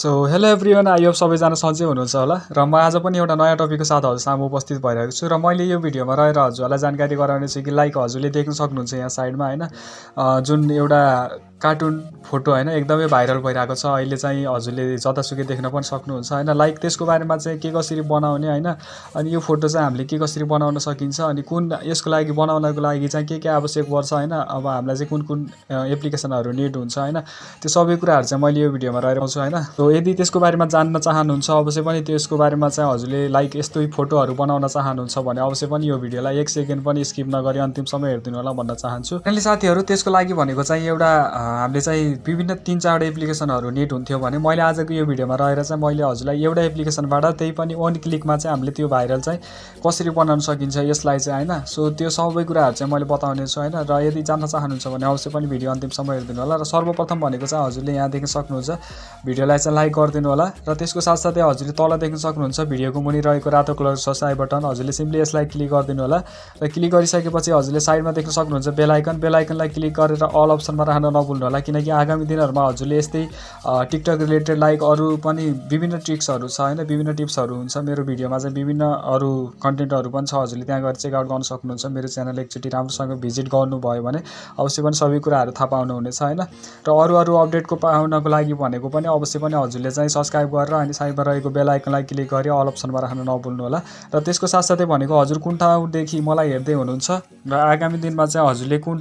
So hello everyone, I hope सबैजना सन्चै हुनुहुन्छ होला र म आज पनि एउटा नयाँ टपिकको साथ हजुरसामु उपस्थित भइरहेको छु र मैले यो भिडियोमा रहेर हजुरहरूलाई जानकारी गराउने छु कि लाइक हजुरले देख्न सक्नुहुन्छ यहाँ साइडमा हैन जुन एउटा कार्टुन फोटो हैन एकदमै भाइरल भइरहेको छ अहिले चाहिँ हजुरले जतासुकै देख्न पनि सक्नुहुन्छ हैन। लाइक त्यसको बारेमा चाहिँ के कसरी बनाउने हैन, अनि यो फोटो चाहिँ हामीले के कसरी बनाउन सकिन्छ, अनि कुन यसको लागि बनाउनको लागि चाहिँ के आवश्यक पर्छ हैन, अब हामीलाई चाहिँ कुन कुन एप्लिकेसनहरु निड हुन्छ हैन, त्यो सबै कुराहरु चाहिँ मैले यो भिडियोमा रहेर आउँछु हैन। सो यदि त्यसको बारेमा जान्न चाहनुहुन्छ अवश्य पनि त्यसको बारेमा चाहिँ हजुरले लाइक यस्तै फोटोहरु बनाउन चाहनुहुन्छ भने अवश्य पनि यो भिडियोलाई 1 सेकेन्ड पनि स्किप नगरी अन्तिमसम्म हेर्दिनु होला भन्न चाहन्छु। अनि साथीहरु त्यसको लागि भनेको चाहिँ एउटा हामीले चाहिँ विभिन्न 3-4 एप्लिकेसनहरु निड हुन्थ्यो भने मैले आजको यो भिडियोमा रहेर चाहिँ मैले हजुरलाई एउटा एप्लिकेसनबाट त्यही पनि वन क्लिकमा चाहिँ हामीले त्यो भाइरल चाहिँ कसरी बनाउन सकिन्छ यसलाई चाहिँ हैन। सो त्यो सबै कुराहरु चाहिँ मैले बताउने छु हैन, र यदि जान्न चाहनुहुन्छ भने अवश्य पनि भिडियो अन्तिमसम्म हेर्दिनु होला। र सर्वप्रथम भनेको चाहिँ हजुरले यहाँ देख्न सक्नुहुन्छ भिडियोलाई चाहिँ लाइक गरिदिनु होला, र त्यसको साथसाथै हजुरले तल देख्न सक्नुहुन्छ भिडियोको मुनि रहेको रातो कलरको सब्स्क्राइब बटन, हजुरले सिम्पली यसलाई क्लिक गरिदिनु होला। र क्लिक गरिसकेपछि हजुरले साइडमा देख्न सक्नुहुन्छ बेल आइकनलाई क्लिक गरेर अल अप्सनमा राख्न नभुल्नु होला, किनकि आगामी दिनहरुमा हजुरले यस्तै टिकटक रिलेटेड लाइक अरु पनि विभिन्न ट्रिक्सहरु छ हैन, विभिन्न टिप्सहरु हुन्छ मेरो भिडियोमा चाहिँ विभिन्न अरु कन्टेन्टहरु पनि छ, हजुरले त्यहाँ गएर चेक आउट गर्न सक्नुहुन्छ। मेरो च्यानल एकचोटी राम्रोसँग भिजिट गर्नुभयो भने अवश्य पनि सबै कुराहरु थाहा पाउनुहुनेछ हैन। र अरु अपडेटको पाउनको लागि भनेको पनि अवश्य पनि हजुरले चाहिँ सब्स्क्राइब गरेर अनि साइडमा रहेको बेल आइकनलाई क्लिक गरी अल अप्सनमा राख्न नभुल्नु होला। र त्यसको साथसाथै भनेको हजुर कुन ठाउँदेखि मलाई हेर्दै हुनुहुन्छ र आगामी दिनमा चाहिँ हजुरले कुन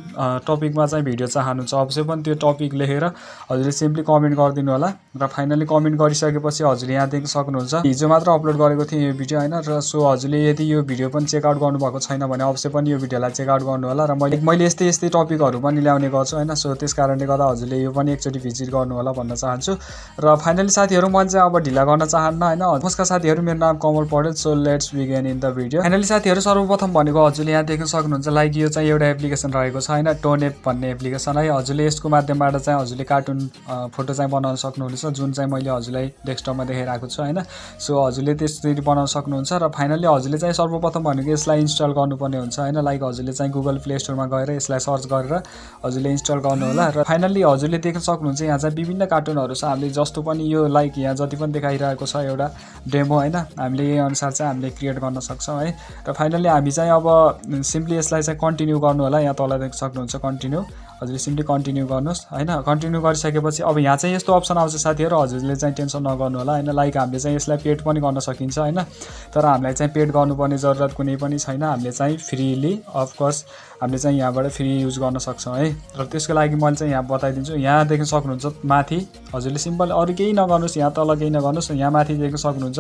टपिकमा चाहिँ भिडियो चाहनुहुन्छ अवश्य पनि त्यो टपिक लेखेर हजुरले सिम्पली कमेन्ट गरिदिनु होला। र फाइनली कमेन्ट गरिसकेपछि हजुरले यहाँ देख्न सक्नुहुन्छ हिजो मात्र अपलोड गरेको थिएँ यो भिडियो हैन, र सो हजुरले यदि यो भिडियो पनि चेक आउट गर्नुभएको छैन भने अवश्य पनि यो भिडियोलाई चेक आउट गर्नु होला। र मैले यस्तै टपिकहरु पनि ल्याउने गर्छु हैन, सो त्यसकारणले गर्दा हजुरले यो पनि एकचोटी भिजिट गर्नु होला भन्न चाहन्छु। र फाइनली साथीहरु मैले चाहिँ अब ढिला गर्न चाहन्न हैन। नमस्कार साथीहरु, मेरो नाम कमलपाudel, so let's begin in the video. Finally साथीहरु सर्वप्रथम भनेको हजुरले यहाँ देख्न सक्नुहुन्छ लाइक यो चाहिँ एउटा एप्लिकेसन रहेको छ हैन, टोनेप भन्ने एप्लिकेसन है। हजुरले यसको माध्यमबाट चाहिँ हजुरले कार्टुन फोटो चाहिँ बनाउन सक्नुहुनेछ, जुन चाहिँ मैले हजुरलाई डेस्कटपमा देखाइरहेको छु हैन। सो हजुरले त्यसरी बनाउन सक्नुहुन्छ। र फाइनली हजुरले चाहिँ सर्वप्रथम भनेको यसलाई इन्स्टल गर्नुपर्ने हुन्छ हैन। लाइक हजुरले चाहिँ गुगल प्ले स्टोरमा गएर यसलाई सर्च गरेर हजुरले इन्स्टल गर्नु होला। र फाइनली हजुरले देख्न सक्नुहुन्छ यहाँ चाहिँ विभिन्न कार्टुनहरु छ, हामीले जस्तो पनि यो लाइक यहाँ जति पनि देखाइरहेको छ एउटा डेमो हैन, हामीले यही अनुसार चाहिँ हामीले क्रिएट गर्न सक्छौं है। र फाइनली हामी चाहिँ अब सिम्पली यसलाई चाहिँ कन्टिन्यू गर्नु होला। यहाँ तल देख्न सक्नुहुन्छ कन्टिन्यू, हजुरले सिम्पली कन्टिन्यू गर्नुस् हैन। कन्टिन्यू गरिसकेपछि अब यहाँ चाहिँ यस्तो अप्सन आउँछ साथीहरु, हजुरले चाहिँ टेन्सन नगर्नु होला हैन। लाइक हामीले चाहिँ यसलाई पेड पनि गर्न सकिन्छ हैन, तर हामीलाई चाहिँ पेड गर्नुपर्ने जरुरत कुनै पनि छैन। हामीले चाहिँ फ्रीली अफ कोर्स हामीले चाहिँ यहाँबाट फ्री युज गर्न सक्छौं है। र त्यसको लागि मैले चाहिँ यहाँ बताइदिन्छु। यहाँ देख्न सक्नुहुन्छ माथि हजुरले सिम्पल अरु केही नगर्नुस्, यहाँ तल केही नगर्नुस्, यहाँ माथि देख्न सक्नुहुन्छ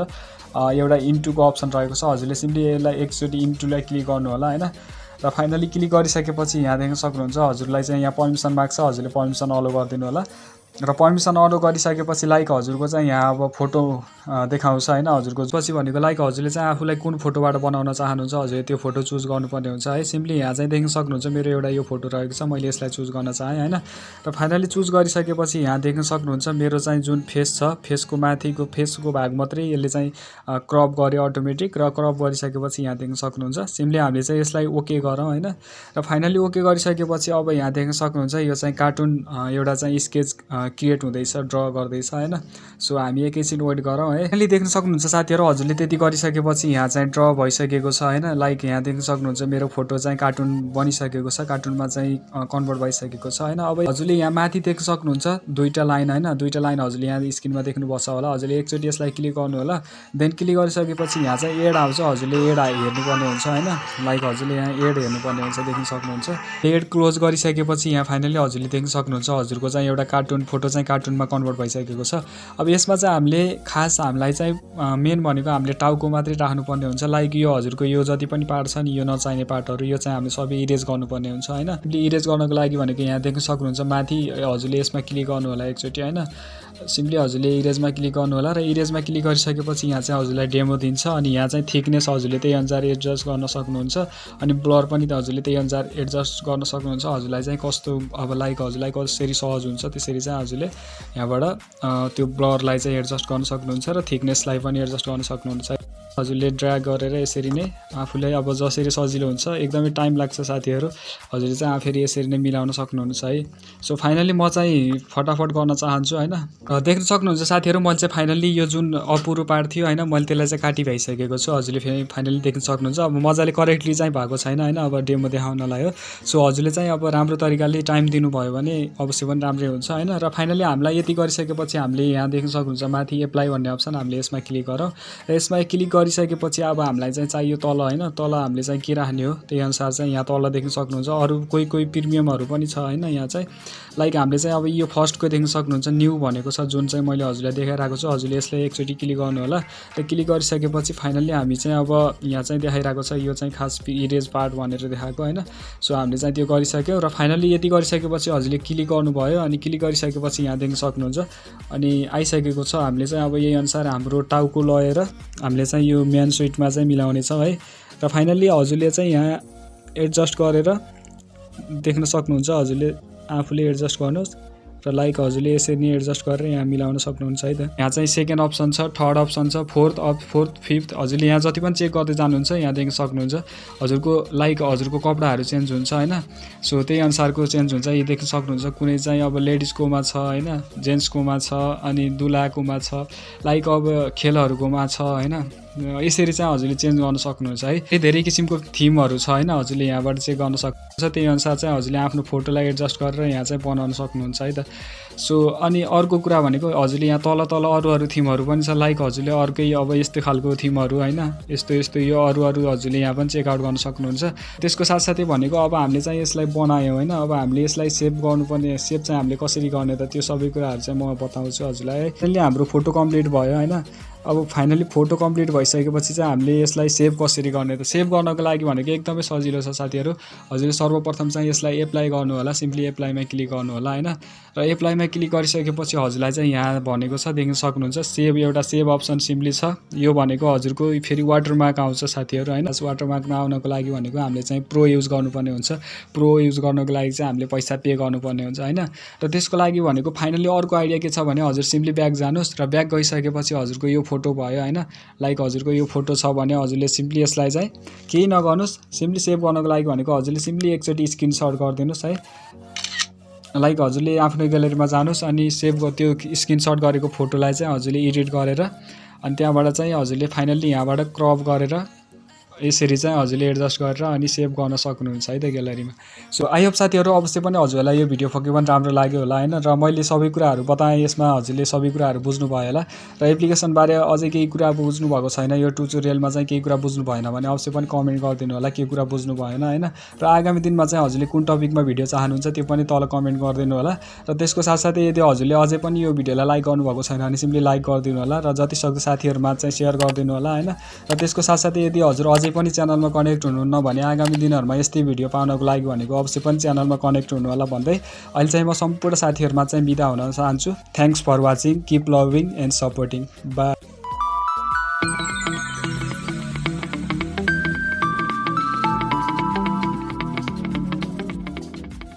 एउटा इन्टुको अप्सन रहेको छ, हजुरले सिम्पली यसलाई एकचोटी इन्टुलाई क्लिक गर्नु होला हैन। र फाइनली क्लिक गरिसकेपछि यहाँ देख्न सक्नुहुन्छ हजुरलाई चाहिँ यहाँ पर्मिसन माग्छ, हजुरले पर्मिसन अलो गरिदिनु होला। र पर्मिसन अलो गरिसकेपछि लाइक हजुरको चाहिँ यहाँ अब फोटो देखाउँछ हैन, हजुरको पछि भनेको लाइक हजुरले चाहिँ आफूलाई कुन फोटोबाट बनाउन चाहनुहुन्छ हजुरले त्यो फोटो चुज गर्नुपर्ने हुन्छ है। सिम्पली यहाँ चाहिँ देख्न सक्नुहुन्छ मेरो एउटा यो फोटो रहेको छ, मैले यसलाई चुज गर्न चाहे हैन। र फाइनली चुज गरिसकेपछि यहाँ देख्न सक्नुहुन्छ मेरो चाहिँ जुन फेस छ, फेसको माथिको फेसको भाग मात्रै यसले चाहिँ क्रप गर्यो अटोमेटिक, र क्रप गरिसकेपछि यहाँ देख्न सक्नुहुन्छ सिम्पली हामीले चाहिँ यसलाई ओके गरौँ हैन। र फाइनली ओके गरिसकेपछि अब यहाँ देख्न सक्नुहुन्छ यो चाहिँ कार्टुन एउटा चाहिँ स्केच क्रिएट हुँदैछ, ड्र गर्दैछ हैन। सो हामी एकैछिन वेट गरौँ है। अहिले देख्न सक्नुहुन्छ साथीहरु हजुरले त्यति गरिसकेपछि यहाँ चाहिँ ड्र भइसकेको छ हैन। लाइक यहाँ देख्न सक्नुहुन्छ मेरो फोटो चाहिँ कार्टुन बनिसकेको छ, कार्टुनमा चाहिँ कन्भर्ट भइसकेको छ हैन। अब हजुरले यहाँ माथि देख्न सक्नुहुन्छ दुईटा लाइन हैन, दुईटा लाइन हजुरले यहाँ स्क्रिनमा देख्नुपर्छ होला। हजुरले एकचोटी यसलाई क्लिक गर्नु होला, देन क्लिक गरिसकेपछि यहाँ चाहिँ एड आउँछ, हजुरले एड हेर्नुपर्ने हुन्छ हैन। लाइक हजुरले यहाँ एड हेर्नुपर्ने हुन्छ, देख्न सक्नुहुन्छ। एड क्लोज गरिसकेपछि यहाँ फाइनली हजुरले देख्न सक्नुहुन्छ हजुरको चाहिँ एउटा कार्टुन फोटो चाहिँ कार्टुनमा कन्भर्ट भइसकेको छ। अब यसमा चाहिँ हामीले खास हामीलाई चाहिँ मेन भनेको हामीले टाउको मात्रै राख्नुपर्ने हुन्छ। लाइक यो हजुरको यो जति पनि पार्ट छ नि यो नचाहिने पार्टहरु यो चाहिँ हामीले सबै इरेज गर्नुपर्ने हुन्छ हैन। इरेज गर्नको लागि भनेको यहाँ देख्न सक्नुहुन्छ माथि हजुरले यसमा क्लिक गर्नु होला एकचोटी हैन। सिम्पली हजुरले इरेजमा क्लिक गर्नु होला, र इरेजमा क्लिक गरिसकेपछि यहाँ चाहिँ हजुरलाई डेमो दिन्छ, अनि यहाँ चाहिँ थिकनेस हजुरले त्यही अनुसार एडजस्ट गर्न सक्नुहुन्छ, अनि ब्लर पनि हजुरले त्यही अनुसार एडजस्ट गर्न सक्नुहुन्छ। हजुरलाई चाहिँ कस्तो अब लाइक हजुरलाई कसरी सहज हुन्छ त्यसरी चाहिँ हजुरले यहाँबाट त्यो ब्लरलाई चाहिँ एडजस्ट गर्न सक्नुहुन्छ, र थिकनेसलाई पनि एडजस्ट गर्न सक्नुहुन्छ। हजुरले ड्र्याग गरेर यसरी नै आफूलाई अब जसरी सजिलो हुन्छ। एकदमै टाइम लाग्छ साथीहरू, हजुरले चाहिँ फेरि यसरी नै मिलाउन सक्नुहुन्छ है। सो फाइनली म चाहिँ फटाफट गर्न चाहन्छु हैन। देख्न सक्नुहुन्छ साथीहरू, मैले चाहिँ फाइनली यो जुन अपुरो पार्ट थियो हैन, मैले त्यसलाई चाहिँ काटी भइसकेको छु। हजुरले फेरि फाइनली देख्न सक्नुहुन्छ। अब मजाले करेक्टली चाहिँ भएको छैन हैन, अब डेमो देखाउनलाई हो। सो हजुरले चाहिँ अब राम्रो तरिकाले टाइम दिनुभयो भने अवश्य पनि राम्रै हुन्छ हैन। र फाइनली हामीलाई यति गरिसकेपछि हामीले यहाँ देख्न सक्नुहुन्छ माथि एप्लाई भन्ने अप्सन, हामीले यसमा क्लिक गरौँ र यसमा क्लिक गरिसकेपछि अब हामीलाई चाहिँ चाहियो तल हैन। तल हामीले चाहिँ के राख्ने हो त्यही अनुसार चाहिँ यहाँ तल देख्न सक्नुहुन्छ। अरू कोही प्रिमियमहरू पनि छ हैन। यहाँ चाहिँ लाइक हामीले चाहिँ अब यो फर्स्टको देख्न सक्नुहुन्छ न्यू भनेको छ, जुन चाहिँ मैले हजुरलाई देखाइरहेको छु। हजुरले यसलाई एकचोटि क्लिक गर्नु होला र क्लिक गरिसकेपछि फाइनली हामी चाहिँ अब यहाँ चाहिँ देखाइरहेको छ यो चाहिँ खास इरेज पार्ट भनेर देखाएको हैन। सो हामीले चाहिँ त्यो गरिसक्यौँ र फाइनली यति गरिसकेपछि हजुरले क्लिक गर्नुभयो अनि क्लिक गरिसकेपछि यहाँ देख्न सक्नुहुन्छ अनि आइसकेको छ। हामीले चाहिँ अब यही अनुसार हाम्रो टाउको लगाएर हामीले चाहिँ यो मेन स्विटमा चाहिँ मिलाउने छौँ है। र फाइनली हजुरले चाहिँ यहाँ एडजस्ट गरेर देख्न सक्नुहुन्छ। हजुरले आफूले एडजस्ट गर्नुहोस् र लाइक हजुरले यसरी नै एडजस्ट गरेर यहाँ मिलाउन सक्नुहुन्छ है त। यहाँ चाहिँ सेकेन्ड अप्सन छ, थर्ड अप्सन छ, फोर्थ, फिफ्थ। हजुरले यहाँ जति पनि चेक गर्दै जानुहुन्छ यहाँ देख्न सक्नुहुन्छ। हजुरको लाइक हजुरको कपडाहरू चेन्ज हुन्छ हैन। सो त्यही अनुसारको चेन्ज हुन्छ। यो देख्न सक्नुहुन्छ कुनै चाहिँ अब लेडिजकोमा छ हैन, जेन्ट्सकोमा छ अनि दुलाकोमा छ, लाइक अब खेलहरूकोमा छ हैन। यसरी चाहिँ हजुरले चेन्ज गर्न सक्नुहुन्छ है। धेरै किसिमको थिमहरू छ हैन, हजुरले यहाँबाट चेक गर्न सक्नुहुन्छ। त्यही अनुसार चाहिँ हजुरले आफ्नो फोटोलाई एडजस्ट गरेर यहाँ चाहिँ बनाउन सक्नुहुन्छ है त। सो अनि अर्को कुरा भनेको हजुरले यहाँ तल अरू थिमहरू पनि छ। लाइक हजुरले अर्कै अब यस्तो खालको थिमहरू हैन, यस्तो यो अरू हजुरले यहाँ पनि चेकआउट गर्न सक्नुहुन्छ। त्यसको साथसाथै भनेको अब हामीले चाहिँ यसलाई बनायौँ हैन। अब हामीले यसलाई सेभ गर्नुपर्ने, सेभ चाहिँ हामीले कसरी गर्ने त त्यो सबै कुराहरू चाहिँ म बताउँछु हजुरलाई है। त्यसले हाम्रो फोटो कम्प्लिट भयो हैन। अब फाइनली फोटो कम्प्लिट भइसकेपछि चाहिँ हामीले यसलाई सेभ कसरी गर्ने त। सेभ गर्नको लागि भनेको एकदमै सजिलो छ साथीहरू। हजुरले सर्वप्रथम चाहिँ यसलाई एप्लाई गर्नु होला, सिम्पली एप्लाईमा क्लिक गर्नु होला हैन। र एप्लाईमा क्लिक गरिसकेपछि हजुरलाई चाहिँ यहाँ भनेको छ देख्न सक्नुहुन्छ सेभ, एउटा सेभ अप्सन सिम्पली छ। यो भनेको हजुरको फेरि वाटरमार्क आउँछ साथीहरू हैन। वाटरमार्क नआउनको लागि भनेको हामीले चाहिँ प्रो युज गर्नुपर्ने हुन्छ। प्रो युज गर्नको लागि चाहिँ हामीले पैसा पे गर्नुपर्ने हुन्छ हैन। र त्यसको लागि भनेको फाइनली अर्को आइडिया के छ भने हजुर सिम्पली ब्याक जानुहोस् र ब्याक गइसकेपछि हजुरको यो फोटो भयो हैन। लाइक हजुरको यो फोटो छ भने हजुरले सिम्पली यसलाई चाहिँ केही नगर्नुहोस्, सिम्पली सेभ गर्नको लागि भनेको हजुरले सिम्पली एकचोटि स्क्रिनसट गरिदिनुहोस् है। लाइक हजुरले आफ्नो ग्यालेरीमा जानुहोस् अनि सेभ त्यो स्क्रिनसट गरेको फोटोलाई चाहिँ हजुरले एडिट गरेर अनि त्यहाँबाट चाहिँ हजुरले फाइनली यहाँबाट क्रप गरेर यसरी चाहिँ हजुरले एडजस्ट गरेर अनि सेभ गर्न सक्नुहुन्छ है त ग्यालेरीमा। सो आई होप साथीहरू अवश्य पनि हजुरलाई यो भिडियो पक्कै पनि राम्रो लाग्यो होला हैन। र मैले सबै कुराहरू बताएँ, यसमा हजुरले सबै कुराहरू बुझ्नु भयो होला। र एप्लिकेसन बारे अझै केही कुरा बुझ्नु भएको छैन, यो ट्युटोरियलमा चाहिँ केही कुरा बुझ्नु भएन भने अवश्य पनि कमेन्ट गरिदिनु होला के कुरा बुझ्नु भएन हैन। र आगामी दिनमा चाहिँ हजुरले कुन टपिकमा भिडियो चाहनुहुन्छ त्यो पनि तल कमेन्ट गरिदिनु होला। र त्यसको साथसाथै यदि हजुरले अझै पनि यो भिडियोलाई लाइक गर्नुभएको छैन भने सिम्पली लाइक गरिदिनु होला र जति सक्दो साथीहरुमा चाहिँ शेयर गरिदिनु होला हैन। र त्यसको साथसाथै यदि हजुर अझै पनि च्यानलमा कनेक्ट हुनुहुन्न भने आगामी दिनहरुमा यस्तै भिडियो पाउनको लागि भनेको अवश्य पनि च्यानलमा कनेक्ट हुनु होला भन्दै अहिले चाहिँ म सम्पूर्ण साथीहरुमा चाहिँ बिदा हुन चाहन्छु। Thanks for watching, keep loving and supporting. By.